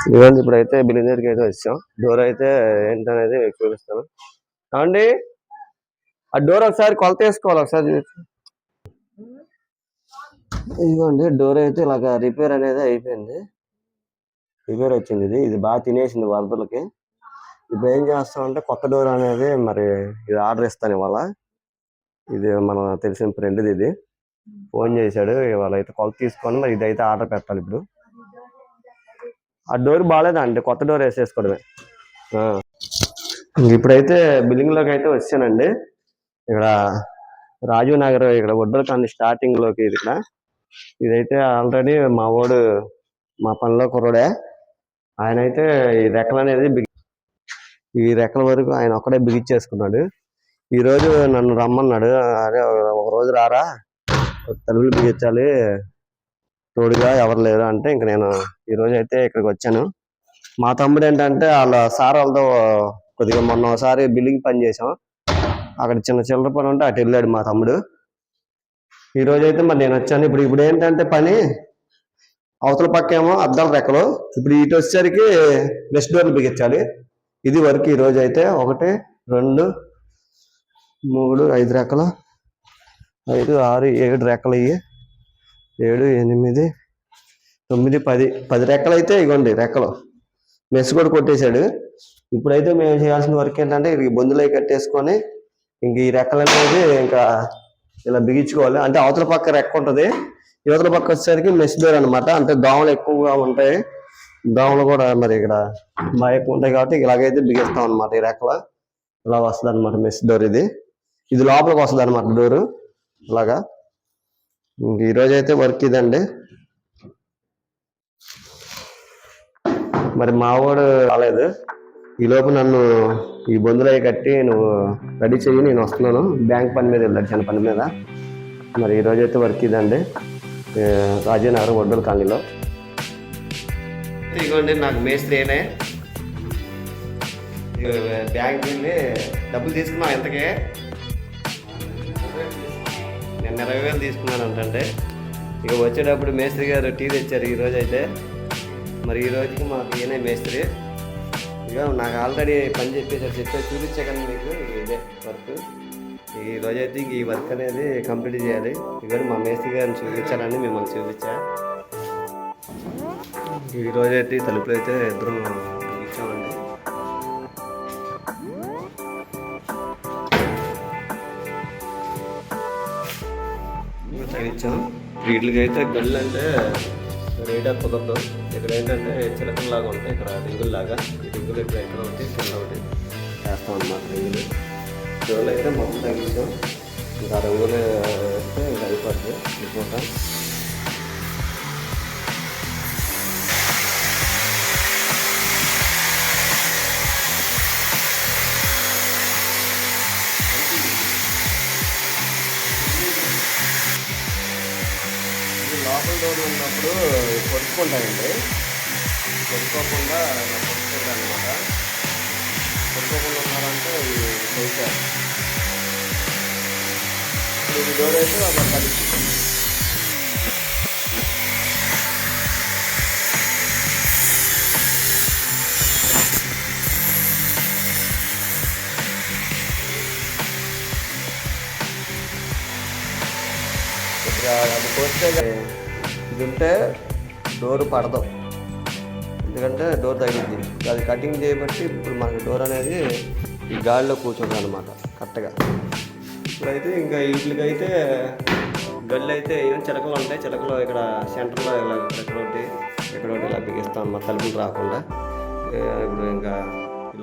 ఇవ్వండి ఇప్పుడైతే బిల్డింగ్ దగ్గరికి అయితే వచ్చాం. డోర్ అయితే ఏంటనేది మీకు చూపిస్తాను. ఏమండి ఆ డోర్ ఒకసారి కొలత వేసుకోవాలి, ఒకసారి ఇదిగోండి డోర్ అయితే ఇలాగ రిపేర్ అనేది అయిపోయింది. రిపేర్ వచ్చింది. ఇది బాగా తినేసింది వరదలకి. ఇప్పుడు ఏం చేస్తామంటే కొత్త డోర్ అనేది మరి ఇది ఆర్డర్ ఇస్తాను ఇవాళ. ఇది మనం తెలిసిన ఫ్రెండ్ది, ఇది ఫోన్ చేశాడు. ఇవాళ అయితే కొలత తీసుకొని మరి ఇదైతే ఆర్డర్ పెట్టాలి. ఇప్పుడు ఆ డోర్ బాగాలేదా అండి, కొత్త డోర్ వేసేసుకోవడమే. ఇప్పుడైతే బిల్డింగ్ లోకి అయితే వచ్చానండి. ఇక్కడ రాజీవ్ నగర్, ఇక్కడ వడ్డల కాలనీ స్టార్టింగ్ లోకి ఇది. ఇక్కడ ఇదైతే ఆల్రెడీ మా వాడు, మా పనిలో కుర్రోడే, ఆయన అయితే ఈ రెక్కలు అనేది ఈ రెక్కల వరకు ఆయన ఒక్కడే బిగించేసుకున్నాడు. ఈ రోజు నన్ను రమ్మన్నాడు. అదే ఒక రోజు రారా, తలుపులు బిగించాలి, తోడుగా ఎవరు లేరు అంటే ఇంక నేను ఈ రోజు అయితే ఇక్కడికి వచ్చాను. మా తమ్ముడు ఏంటంటే వాళ్ళ సార్ వాళ్ళతో కొద్దిగా మొన్న ఒకసారి బిల్డింగ్ పని చేసాం, అక్కడ చిన్న చిల్లర పని ఉంటే అటు వెళ్ళాడు మా తమ్ముడు. ఈ రోజు అయితే మరి నేను వచ్చాను. ఇప్పుడు ఏంటంటే పని అవతల పక్కేమో అద్దాల రెక్కలు, ఇప్పుడు ఇటు వచ్చేసరికి వెస్ట్ డోర్లు బిగించాలి. ఇది వర్క్ ఈ రోజు అయితే. 1 2 3 5 రెక్కలు, 5 6 7 రెక్కలు, ఇవి 7 8 9 10 రెక్కలు అయితే ఇగోండి రెక్కలు. మెస్ కూడా కొట్టేశాడు. ఇప్పుడైతే మేము చేయాల్సిన వర్క్ ఏంటంటే ఈ బొందులై కట్టేసుకొని ఇంక ఈ రెక్కలు అనేది ఇంకా ఇలా బిగించుకోవాలి. అంటే అవతల పక్క రెక్క ఉంటుంది, యువతల పక్క వచ్చేసరికి మెస్ డోర్ అనమాట. అంటే దోమలు ఎక్కువగా ఉంటాయి, దోమలు కూడా మరి ఇక్కడ బాగా ఎక్కువ ఉంటాయి కాబట్టి ఇలాగైతే బిగిస్తాం అనమాట. ఈ రెక్కల ఇలా వస్తుంది అనమాట మెస్ డోర్. ఇది లోపలికి వస్తుంది అనమాట డోరు ఇలాగా. ఈరోజు అయితే వర్క్ ఇదండి. మరి మా వాడు రాలేదు. ఈలోపు నన్ను ఈ బొందులు కట్టి నువ్వు రెడీ చెయ్యి, నేను వస్తున్నాను. బ్యాంక్ పని మీద వెళ్ళాడు, చిన్న పని మీద. మరి ఈరోజు అయితే వర్క్ ఇదండి, రాజీవ్ నగర్ వడ్డల కాలనీలో. ఇదిగోండి నాకు మేస్త్రినే. బ్యాంక్ వెళ్ళి డబ్బులు తీసుకున్నావు ఎంతకే? నేను 20,000 తీసుకున్నాను అంటే. ఇక వచ్చేటప్పుడు మేస్త్రి గారు టీ తెచ్చారు ఈరోజు అయితే. మరి ఈ రోజుకి మాకు ఈయనే మేస్త్రి. ఇక నాకు ఆల్రెడీ పని చెప్పేసి చూపించా కానీ మీకు ఇదే వర్క్. ఈ రోజైతే ఇంక ఈ వర్క్ అనేది కంప్లీట్ చేయాలి. ఇవన్నీ మా మేస్త్రి గారిని చూపించాలని మిమ్మల్ని చూపించా. ఈ రోజైతే తలుపులు అయితే ఇద్దరం ఇచ్చామండి. తగిలిచ్చాం. వీటికి అయితే గళ్ళు అంటే రేటా కుదరదు. ఇక్కడ ఏంటంటే చిలకల్లాగా ఉంటాయి, ఇక్కడ రింగుల్లాగా. ఈ రింగులు ఇక్కడ ఎక్కడ ఒకటి కింద ఒకటి వేస్తాం అన్నమాట. రింగులు రింగులు అయితే మొత్తం తగ్గించాం. ఇంకా రంగులు వేస్తే ఇంకా అయిపోతుంది అనుకుంటా. లోపల డోర్లు ఉన్నప్పుడు కొట్టుకుంటాయండి, కొట్టుకోకుండా కొట్టుకుంటాయి అన్నమాట. కొట్టుకోకుండా ఉన్నారంటే ఇవి చేశారు. ఈ డోర్ అయితే ఒక కలిసి అది పోస్తే ఇది ఉంటే డోర్ పడదాం, ఎందుకంటే డోర్ తగిలింది. అది కటింగ్ చేయబట్టి ఇప్పుడు మనకి డోర్ అనేది ఈ గాలిలో కూర్చుంది అనమాట కరెక్ట్గా. ఇప్పుడైతే ఇంకా వీటికైతే గళ్ళు అయితే ఏమైనా చిలకలు ఉంటాయి. చిలకలు ఇక్కడ సెంటర్లో ఇలా ఒకటి ఇలా బిగిస్తాం అన్నమాట, తలుపులు రాకుండా. ఇప్పుడు ఇంకా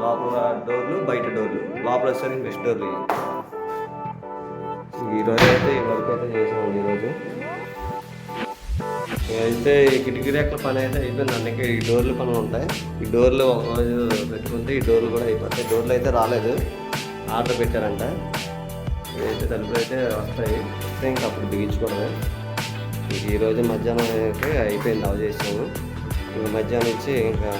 లోపల డోర్లు, బయట డోర్లు. లోపల వచ్చేసరికి బెస్ట్ డోర్లు. ఈరోజు అయితే ఈ వర్క్ అయితే చేసామండి. ఈరోజు అయితే ఈ కిటికీ రేట్ల పని అయితే అయిపోయింది. అందుకే ఈ డోర్లు పనులు ఉంటాయి. ఈ డోర్లు ఒకరోజు పెట్టుకుంటే ఈ డోర్లు కూడా అయిపోతాయి. డోర్లు అయితే రాలేదు, ఆర్డర్ పెట్టారంట. ఇదైతే తలుపులు అయితే వస్తాయి, ఇంకా అప్పుడు బిగించుకోవడమే. ఇంక ఈరోజు మధ్యాహ్నం అయితే అయిపోయింది, అవ చేసాము. ఇంకా మధ్యాహ్నం ఇచ్చి ఇంకా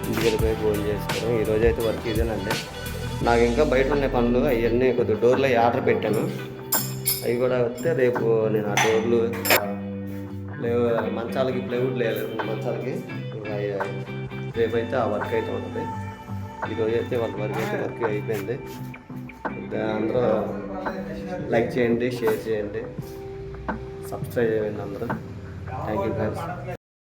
ఇంటికి వెళ్ళిపోయి ఫోన్ చేసుకోవడం. ఈరోజు అయితే వర్క్ ఇదేనండి. నాకు ఇంకా బయట ఉండే పనులు అవన్నీ కొద్దిగా డోర్లు అవి ఆర్డర్ పెట్టాను. అవి కూడా వస్తే రేపు నేను ఆ డోర్లు మంచాలకి ప్లైవుడ్ లేదు, మంచాలకి రేపైతే ఆ వర్క్ అయితే ఉంటుంది. ఈరోజు అయితే వాళ్ళ వర్క్ అయిపోయింది. అందరూ లైక్ చేయండి, షేర్ చేయండి, సబ్స్క్రైబ్ చేయండి అందరూ. Thank you friends.